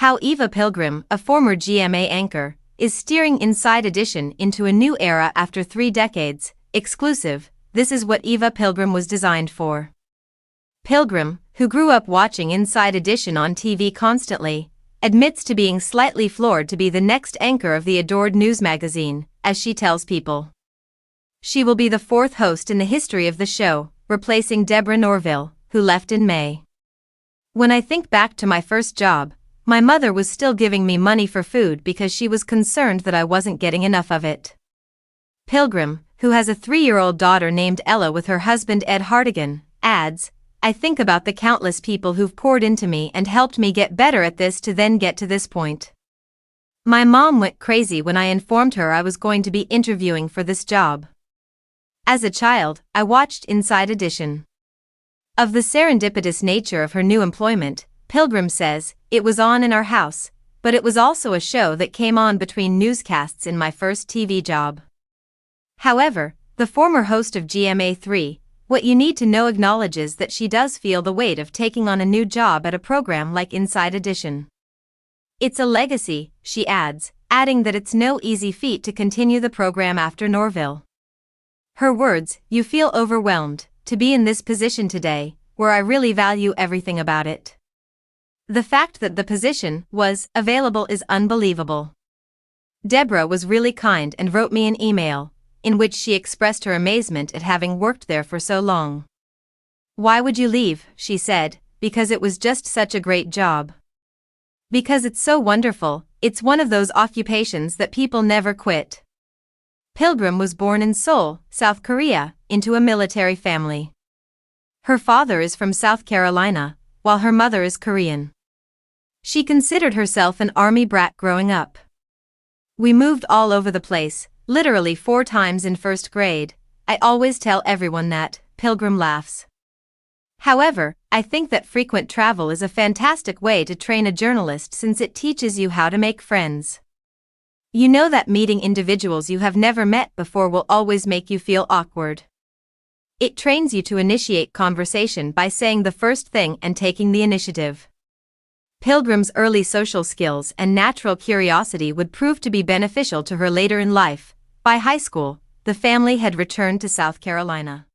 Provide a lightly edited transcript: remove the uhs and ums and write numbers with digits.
How Eva Pilgrim, a former GMA anchor, is steering Inside Edition into a new era after 3 decades. Exclusive, this is what Eva Pilgrim was designed for. Pilgrim, who grew up watching Inside Edition on TV constantly, admits to being slightly floored to be the next anchor of the adored news magazine, as she tells People. She will be the 4th host in the history of the show, replacing Deborah Norville, who left in May. When I think back to my first job, my mother was still giving me money for food because she was concerned that I wasn't getting enough of it. Pilgrim, who has a 3-year-old daughter named Ella with her husband Ed Hartigan, adds, I think about the countless people who've poured into me and helped me get better at this to then get to this point. My mom went crazy when I informed her I was going to be interviewing for this job. As a child, I watched Inside Edition. Of the serendipitous nature of her new employment, Pilgrim says, it was on in our house, but it was also a show that came on between newscasts in my first TV job. However, the former host of GMA3, What You Need to Know acknowledges that she does feel the weight of taking on a new job at a program like Inside Edition. It's a legacy, she adds, adding that it's no easy feat to continue the program after Norville. Her words, you feel overwhelmed to be in this position today, where I really value everything about it. The fact that the position was available is unbelievable. Deborah was really kind and wrote me an email, in which she expressed her amazement at having worked there for so long. Why would you leave, she said, because it was just such a great job. Because it's so wonderful, it's one of those occupations that people never quit. Pilgrim was born in Seoul, South Korea, into a military family. Her father is from South Carolina, while her mother is Korean. She considered herself an army brat growing up. We moved all over the place, literally 4 times in 1st grade. I always tell everyone that, Pilgrim laughs. However, I think that frequent travel is a fantastic way to train a journalist since it teaches you how to make friends. You know that meeting individuals you have never met before will always make you feel awkward. It trains you to initiate conversation by saying the first thing and taking the initiative. Pilgrim's early social skills and natural curiosity would prove to be beneficial to her later in life. By high school, the family had returned to South Carolina.